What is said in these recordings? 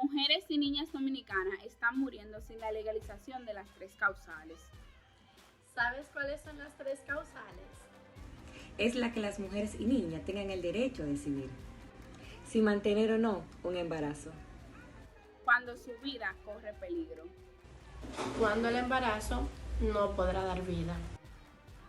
Mujeres y niñas dominicanas están muriendo sin la legalización de las 3 causales. ¿Sabes cuáles son las 3 causales? Es la que las mujeres y niñas tengan el derecho a decidir si mantener o no un embarazo. Cuando su vida corre peligro. Cuando el embarazo no podrá dar vida.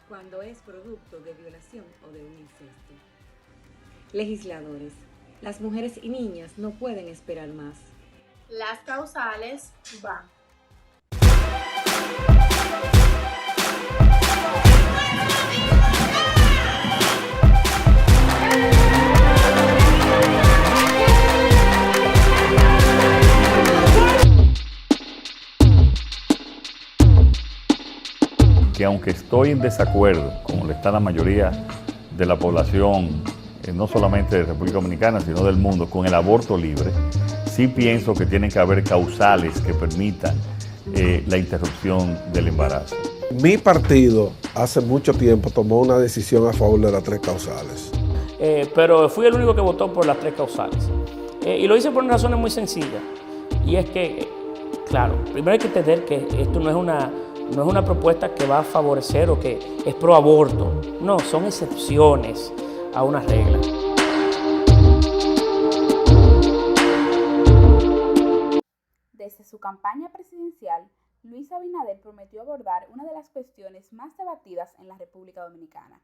Cuando es producto de violación o de un incesto. Legisladores, las mujeres y niñas no pueden esperar más. Las causales van. Que aunque estoy en desacuerdo, como lo está la mayoría de la población, no solamente de República Dominicana, sino del mundo, con el aborto libre, sí pienso que tienen que haber causales que permitan la interrupción del embarazo. Mi partido hace mucho tiempo tomó una decisión a favor de las 3 causales. Pero fui el único que votó por las 3 causales. Y lo hice por una razón muy sencilla. Y es que, claro, primero hay que entender que esto no es una propuesta que va a favorecer o que es pro aborto. No, son excepciones a una regla. Desde su campaña presidencial, Luis Abinader prometió abordar una de las cuestiones más debatidas en la República Dominicana,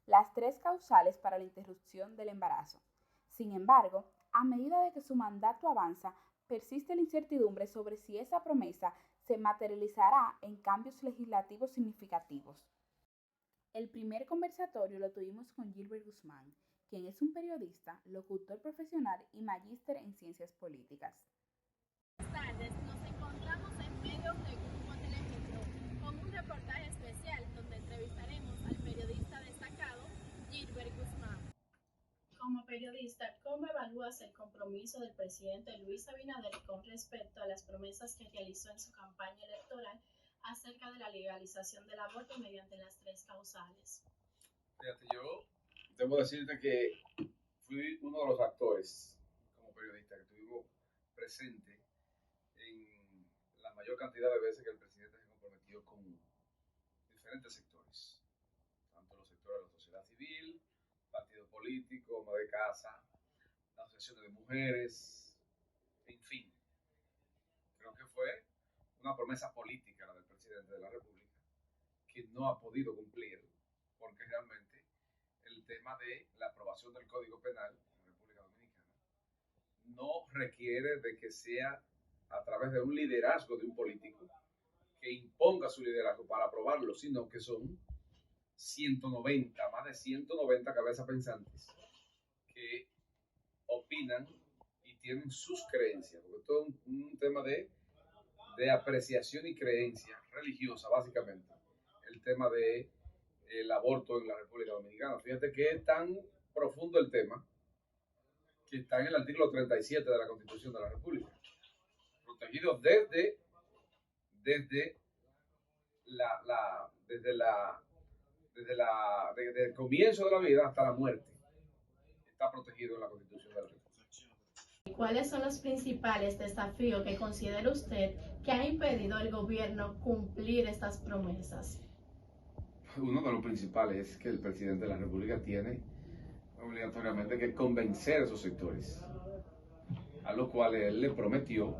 las 3 causales para la interrupción del embarazo. Sin embargo, a medida de que su mandato avanza, persiste la incertidumbre sobre si esa promesa se materializará en cambios legislativos significativos. El primer conversatorio lo tuvimos con Gilbert Guzmán, quien es un periodista, locutor profesional y magíster en ciencias políticas. Buenas tardes, nos encontramos en medio de Grupo Telemetro con un reportaje especial donde entrevistaremos al periodista destacado Gilbert Guzmán. Como periodista, ¿cómo evalúas el compromiso del presidente Luis Abinader con respecto a las promesas que realizó en su campaña electoral acerca de la legalización del aborto mediante las 3 causales? Fíjate, yo debo decirte que fui uno de los actores como periodista que estuvimos presente en la mayor cantidad de veces que el presidente se comprometió con diferentes sectores, tanto los sectores de la sociedad civil, partido político, ama de casa, las asociaciones de mujeres, en fin. Creo que fue una promesa política la del presidente de la República que no ha podido cumplir porque realmente el tema de la aprobación del Código Penal en la República Dominicana no requiere de que sea a través de un liderazgo de un político que imponga su liderazgo para aprobarlo, sino que son 190, más de 190 cabezas pensantes que opinan y tienen sus creencias, porque todo es un tema de apreciación y creencia religiosa, básicamente, el tema de el aborto en la República Dominicana. Fíjate que es tan profundo el tema que está en el artículo 37 de la Constitución de la República, protegido desde el comienzo de la vida hasta la muerte. Está protegido en la Constitución de la República. ¿Cuáles son los principales desafíos que considera usted que ha impedido al gobierno cumplir estas promesas? Uno de los principales es que el presidente de la República tiene obligatoriamente que convencer a esos sectores, a los cuales él le prometió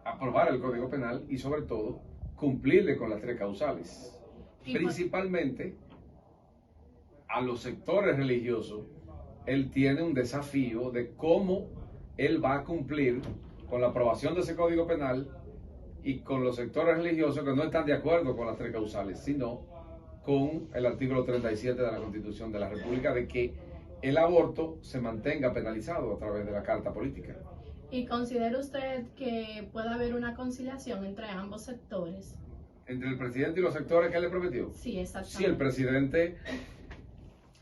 aprobar el Código Penal y sobre todo cumplirle con las 3 causales. Principalmente a los sectores religiosos, él tiene un desafío de cómo él va a cumplir con la aprobación de ese Código Penal y con los sectores religiosos que no están de acuerdo con las 3 causales, sino con el artículo 37 de la Constitución de la República de que el aborto se mantenga penalizado a través de la Carta Política. ¿Y considera usted que puede haber una conciliación entre ambos sectores? ¿Entre el presidente y los sectores que él le prometió? Sí, exactamente. Si el presidente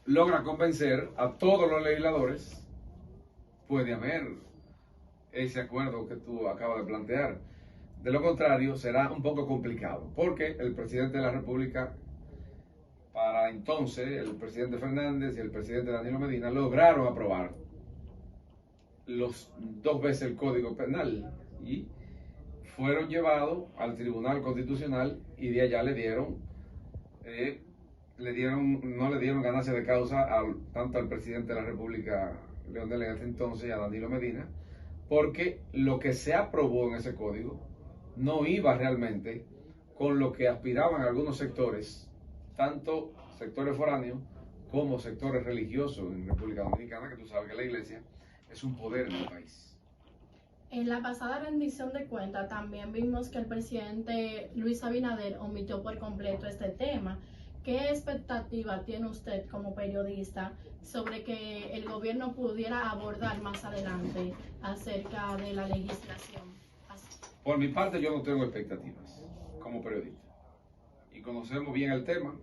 logra convencer a todos los legisladores, puede haber ese acuerdo que tú acabas de plantear. De lo contrario, será un poco complicado, porque el presidente de la República, para entonces, el presidente Fernández y el presidente Danilo Medina lograron aprobar los 2 veces el Código Penal y fueron llevados al Tribunal Constitucional y de allá no le dieron ganancia de causa tanto al presidente de la República, Leonel en ese entonces, y a Danilo Medina, porque lo que se aprobó en ese código no iba realmente con lo que aspiraban algunos sectores, tanto sectores foráneos como sectores religiosos en República Dominicana, que tú sabes que la iglesia es un poder en el país. En la pasada rendición de cuentas también vimos que el presidente Luis Abinader omitió por completo este tema. ¿Qué expectativa tiene usted como periodista sobre que el gobierno pudiera abordar más adelante acerca de la legislación? Por mi parte, yo no tengo expectativas como periodista. Y conocemos bien el tema,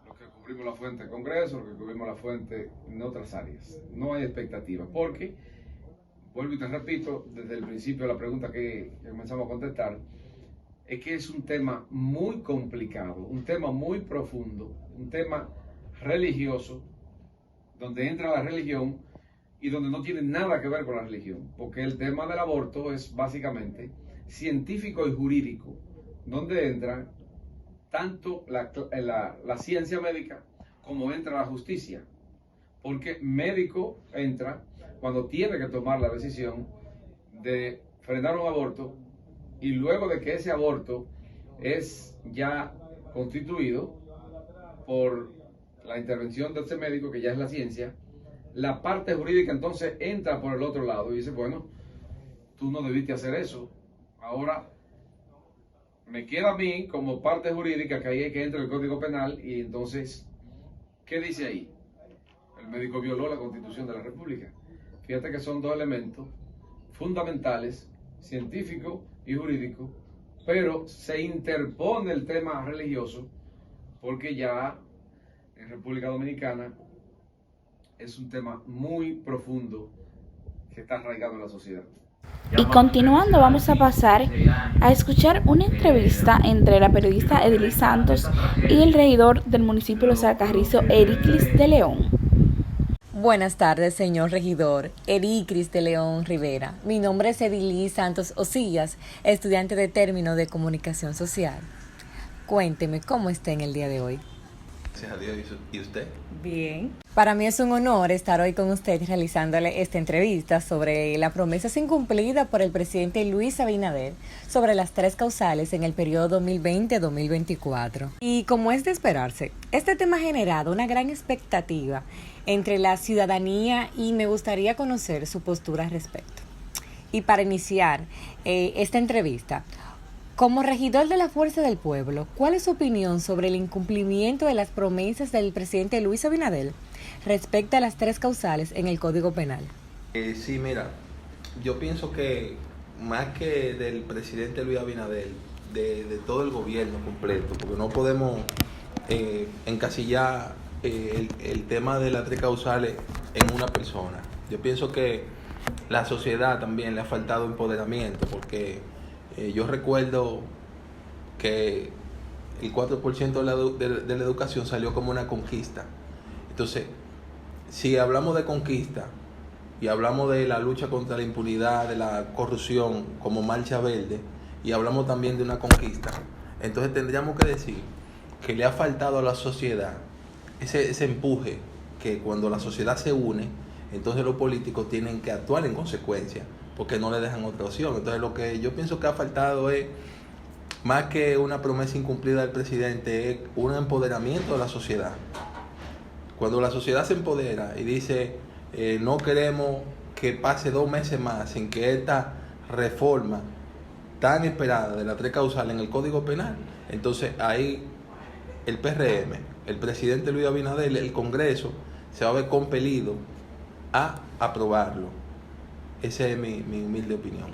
los que cubrimos la fuente del Congreso, los que cubrimos la fuente en otras áreas. No hay expectativas, porque, vuelvo y te repito, desde el principio de la pregunta que comenzamos a contestar, es que es un tema muy complicado, un tema muy profundo, un tema religioso, donde entra la religión y donde no tiene nada que ver con la religión, porque el tema del aborto es básicamente científico y jurídico, donde entra tanto la ciencia médica como entra la justicia, porque médico entra cuando tiene que tomar la decisión de frenar un aborto, y luego de que ese aborto es ya constituido por la intervención de ese médico, que ya es la ciencia, la parte jurídica entonces entra por el otro lado y dice, bueno, tú no debiste hacer eso. Ahora me queda a mí como parte jurídica que ahí es que entra el Código Penal, y entonces, ¿qué dice ahí? El médico violó la Constitución de la República. Fíjate que son 2 elementos fundamentales, científico y jurídico, pero se interpone el tema religioso porque ya en República Dominicana es un tema muy profundo que está arraigado en la sociedad. Y continuando, vamos a pasar a escuchar una entrevista entre la periodista Edilí Santos y el regidor del municipio de Los Alcarrizos, Ericlis de León. Buenas tardes, señor regidor Ericlis de León Rivera. Mi nombre es Edilí Santos Osillas, estudiante de término de comunicación social. Cuénteme, ¿cómo está en el día de hoy? Gracias a Dios. ¿Y usted? Bien. Para mí es un honor estar hoy con usted realizándole esta entrevista sobre las promesas incumplidas por el presidente Luis Abinader sobre las 3 causales en el periodo 2020-2024. Y como es de esperarse, este tema ha generado una gran expectativa entre la ciudadanía y me gustaría conocer su postura al respecto. Y para iniciar esta entrevista, como regidor de la Fuerza del Pueblo, ¿cuál es su opinión sobre el incumplimiento de las promesas del presidente Luis Abinader respecto a las 3 causales en el Código Penal? Sí, mira, yo pienso que más que del presidente Luis Abinader, de todo el gobierno completo, porque no podemos encasillar el tema de las 3 causales en una persona. Yo pienso que la sociedad también le ha faltado empoderamiento, porque yo recuerdo que el 4% de la educación salió como una conquista. Entonces, si hablamos de conquista y hablamos de la lucha contra la impunidad, de la corrupción como marcha verde, y hablamos también de una conquista, entonces tendríamos que decir que le ha faltado a la sociedad ese empuje, que cuando la sociedad se une, entonces los políticos tienen que actuar en consecuencia, porque no le dejan otra opción. Entonces lo que yo pienso que ha faltado es, más que una promesa incumplida del presidente, es un empoderamiento de la sociedad. Cuando la sociedad se empodera y dice, no queremos que pase 2 meses más sin que esta reforma tan esperada de las 3 causales en el Código Penal, entonces ahí el PRM, el presidente Luis Abinader, el Congreso, se va a ver compelido a aprobarlo. Esa es mi humilde opinión.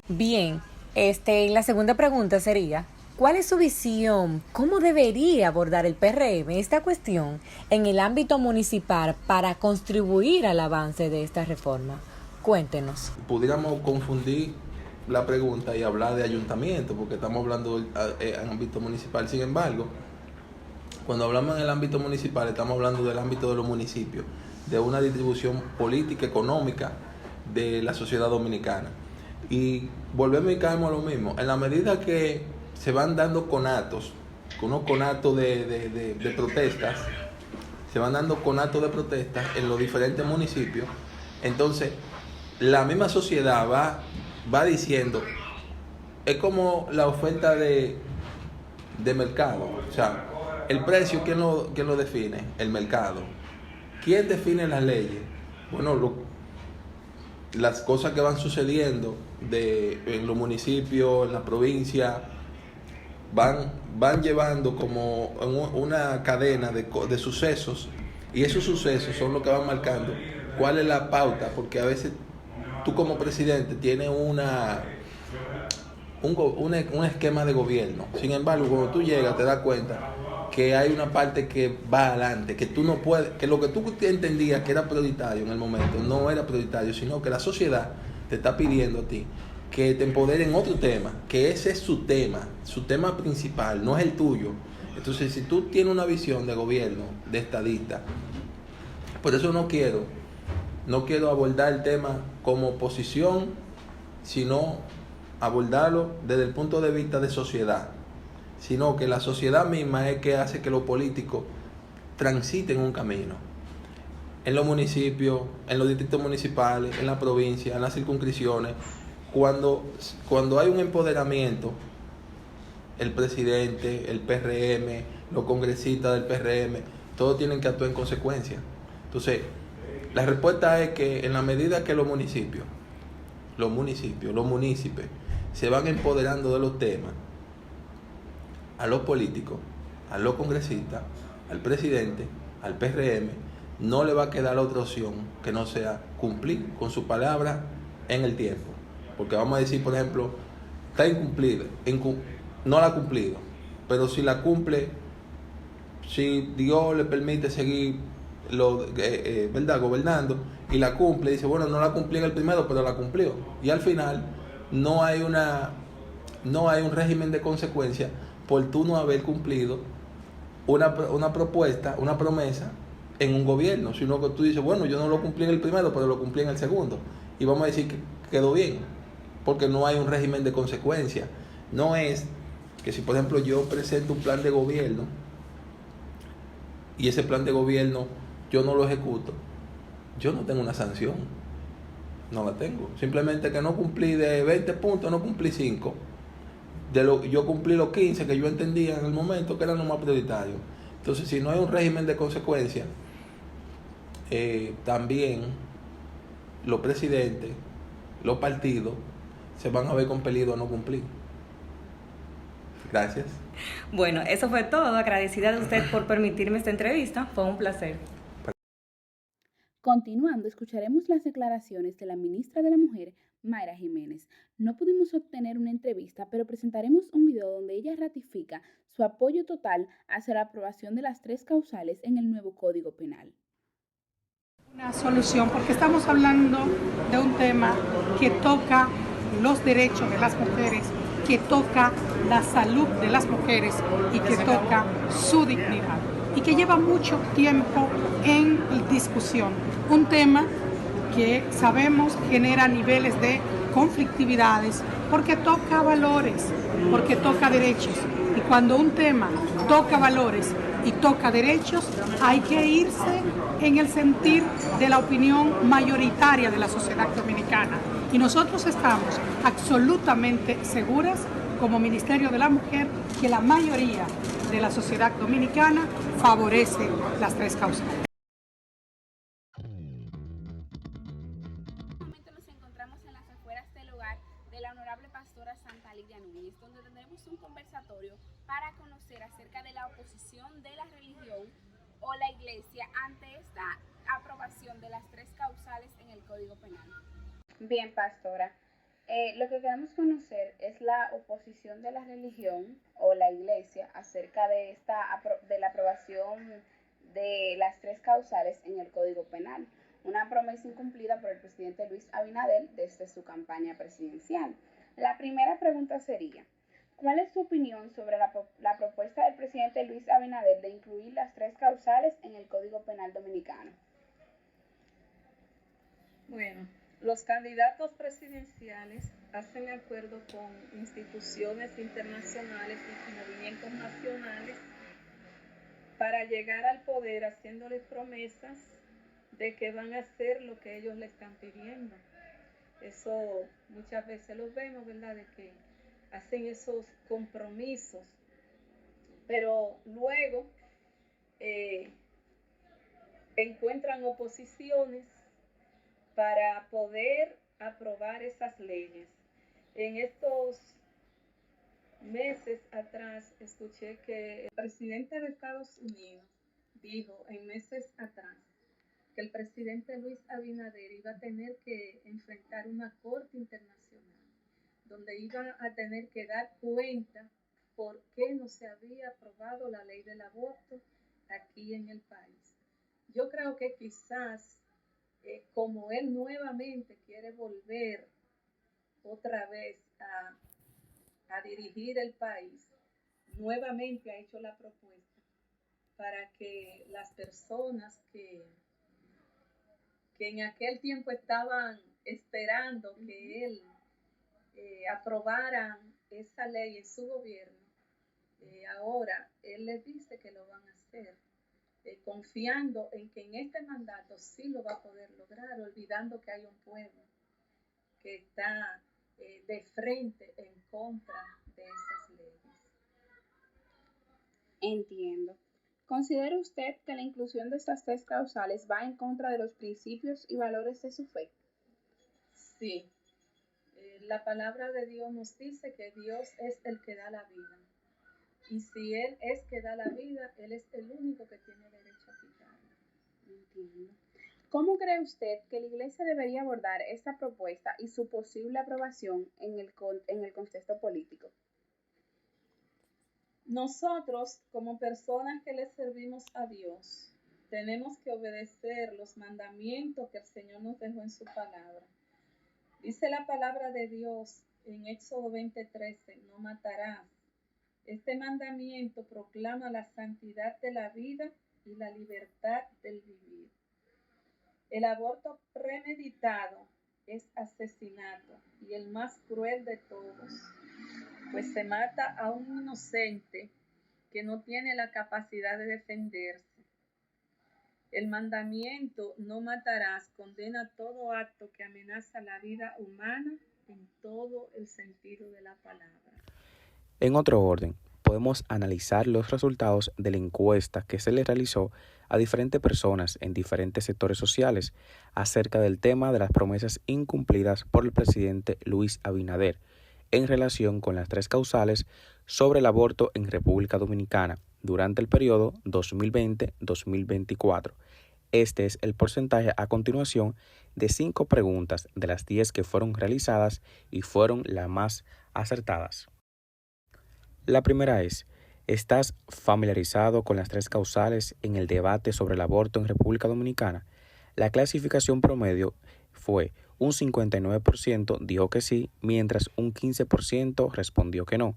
Bien, la segunda pregunta sería, ¿cuál es su visión? ¿Cómo debería abordar el PRM esta cuestión en el ámbito municipal para contribuir al avance de esta reforma? Cuéntenos. Pudiéramos confundir la pregunta y hablar de ayuntamiento, porque estamos hablando en ámbito municipal. Sin embargo, cuando hablamos en el ámbito municipal, estamos hablando del ámbito de los municipios, de una distribución política, económica, de la sociedad dominicana. Y volvemos y caemos a lo mismo. En la medida que se van dando conatos, unos conatos de protestas, se van dando conatos de protestas en los diferentes municipios, entonces la misma sociedad va diciendo, es como la oferta de mercado. O sea, el precio, ¿quién lo define? El mercado. ¿Quién define las leyes? Bueno, las cosas que van sucediendo en los municipios, en la provincia, van llevando como una cadena de sucesos, y esos sucesos son los que van marcando cuál es la pauta, porque a veces tú como presidente tienes un esquema de gobierno. Sin embargo, cuando tú llegas te das cuenta que hay una parte que va adelante, que tú no puedes, que lo que tú entendías que era prioritario en el momento no era prioritario, sino que la sociedad te está pidiendo a ti que te empoderen en otro tema, que ese es su tema principal, no es el tuyo. Entonces, si tú tienes una visión de gobierno, de estadista, por eso no quiero abordar el tema como oposición, sino abordarlo desde el punto de vista de sociedad, sino que la sociedad misma es que hace que los políticos transiten un camino. En los municipios, en los distritos municipales, en la provincia, en las circunscripciones, cuando hay un empoderamiento, el presidente, el PRM, los congresistas del PRM, todos tienen que actuar en consecuencia. Entonces, la respuesta es que en la medida que los municipios, los municipios se van empoderando de los temas, a los políticos, a los congresistas, al presidente, al PRM, no le va a quedar otra opción que no sea cumplir con su palabra en el tiempo. Porque vamos a decir, por ejemplo, está incumplida, no la ha cumplido, pero si la cumple, si Dios le permite seguir ¿verdad? Gobernando, y la cumple, dice, bueno, no la cumplí en el primero, pero la cumplió. Y al final no hay un régimen de consecuencia por tú no haber cumplido una propuesta, una promesa en un gobierno, sino que tú dices, bueno, yo no lo cumplí en el primero, pero lo cumplí en el segundo. Y vamos a decir que quedó bien, porque no hay un régimen de consecuencia. No es que si, por ejemplo, yo presento un plan de gobierno y ese plan de gobierno yo no lo ejecuto, yo no tengo una sanción. No la tengo. Simplemente que no cumplí de 20 puntos, no cumplí 5. Yo cumplí los 15 que yo entendía en el momento que eran los más prioritarios. Entonces, si no hay un régimen de consecuencia, también los presidentes, los partidos, se van a ver compelidos a no cumplir. Gracias. Bueno, eso fue todo. Agradecida de usted por permitirme esta entrevista. Fue un placer. Continuando, escucharemos las declaraciones de la ministra de la Mujer, Mayra Jiménez. No pudimos obtener una entrevista, pero presentaremos un video donde ella ratifica su apoyo total hacia la aprobación de las 3 causales en el nuevo Código Penal. Una solución, porque estamos hablando de un tema que toca los derechos de las mujeres, que toca la salud de las mujeres y que toca su dignidad, y que lleva mucho tiempo en discusión. Un tema que sabemos genera niveles de conflictividades porque toca valores, porque toca derechos. Y cuando un tema toca valores y toca derechos, hay que irse en el sentir de la opinión mayoritaria de la sociedad dominicana. Y nosotros estamos absolutamente seguras, como Ministerio de la Mujer, que la mayoría de la sociedad dominicana favorece las 3 causales. Nos encontramos en las afueras del hogar de la honorable pastora Santa Lidia Núñez, donde tendremos un conversatorio para conocer acerca de la oposición de la religión o la iglesia ante esta aprobación de las 3 causales en el Código Penal. Bien, pastora. Lo que queremos conocer es la oposición de la religión o la iglesia acerca de la aprobación de las 3 causales en el Código Penal, una promesa incumplida por el presidente Luis Abinader desde su campaña presidencial. La primera pregunta sería, ¿cuál es su opinión sobre la propuesta del presidente Luis Abinader de incluir las 3 causales en el Código Penal dominicano? Bueno, Los candidatos presidenciales hacen acuerdo con instituciones internacionales y movimientos nacionales para llegar al poder haciéndoles promesas de que van a hacer lo que ellos le están pidiendo. Eso muchas veces lo vemos, ¿verdad? De que hacen esos compromisos, pero luego encuentran oposiciones para poder aprobar esas leyes. En estos meses atrás escuché que el presidente de Estados Unidos dijo en meses atrás que el presidente Luis Abinader iba a tener que enfrentar una corte internacional donde iba a tener que dar cuenta por qué no se había aprobado la ley del aborto aquí en el país. Yo creo que quizás como él nuevamente quiere volver otra vez a dirigir el país, nuevamente ha hecho la propuesta para que las personas que en aquel tiempo estaban esperando que él aprobara esa ley en su gobierno, ahora él les dice que lo van a hacer. Confiando en que en este mandato sí lo va a poder lograr, olvidando que hay un pueblo que está de frente en contra de esas leyes. Entiendo. ¿Considera usted que la inclusión de estas 3 causales va en contra de los principios y valores de su fe? Sí. La palabra de Dios nos dice que Dios es el que da la vida. Y si Él es que da la vida, Él es el único que tiene derecho a quitarla. Entiendo. ¿Cómo cree usted que la Iglesia debería abordar esta propuesta y su posible aprobación en el contexto político? Nosotros, como personas que le servimos a Dios, tenemos que obedecer los mandamientos que el Señor nos dejó en su palabra. Dice la palabra de Dios en Éxodo 20:13, no matarás. Este mandamiento proclama la santidad de la vida y la libertad del vivir. El aborto premeditado es asesinato y el más cruel de todos, pues se mata a un inocente que no tiene la capacidad de defenderse. El mandamiento no matarás condena todo acto que amenaza la vida humana en todo el sentido de la palabra. En otro orden, podemos analizar los resultados de la encuesta que se le realizó a diferentes personas en diferentes sectores sociales acerca del tema de las promesas incumplidas por el presidente Luis Abinader en relación con las 3 causales sobre el aborto en República Dominicana durante el periodo 2020-2024. Este es el porcentaje a continuación de 5 preguntas de las 10 que fueron realizadas y fueron las más acertadas. La primera es, ¿estás familiarizado con las 3 causales en el debate sobre el aborto en República Dominicana? La clasificación promedio fue un 59% dijo que sí, mientras un 15% respondió que no.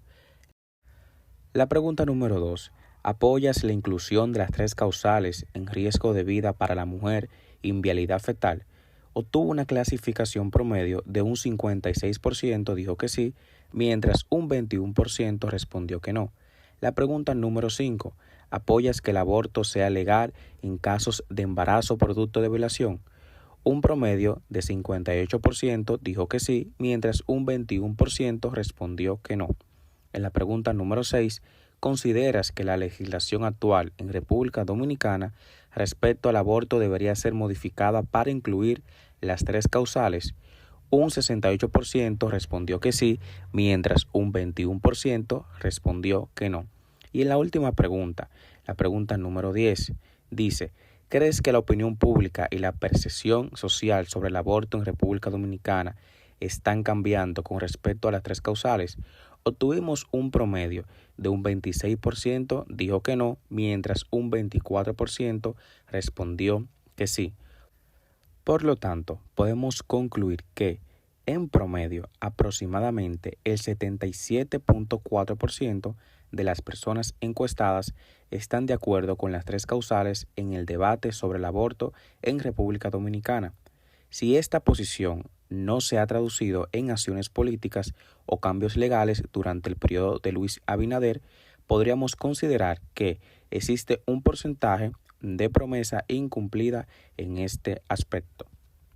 La pregunta número 2, ¿apoyas la inclusión de las 3 causales en riesgo de vida para la mujer e inviabilidad fetal? Obtuvo una clasificación promedio de un 56% dijo que sí, mientras un 21% respondió que no. La pregunta número 5, ¿apoyas que el aborto sea legal en casos de embarazo producto de violación? Un promedio de 58% dijo que sí, mientras un 21% respondió que no. En la pregunta número 6, ¿consideras que la legislación actual en República Dominicana respecto al aborto debería ser modificada para incluir las 3 causales? Un 68% respondió que sí, mientras un 21% respondió que no. Y en la última pregunta, la pregunta número 10, dice, ¿crees que la opinión pública y la percepción social sobre el aborto en República Dominicana están cambiando con respecto a las 3 causales? Obtuvimos un promedio de un 26% dijo que no, mientras un 24% respondió que sí. Por lo tanto, podemos concluir que, en promedio, aproximadamente el 77.4% de las personas encuestadas están de acuerdo con las 3 causales en el debate sobre el aborto en República Dominicana. Si esta posición no se ha traducido en acciones políticas o cambios legales durante el periodo de Luis Abinader, podríamos considerar que existe un porcentaje de promesa incumplida en este aspecto.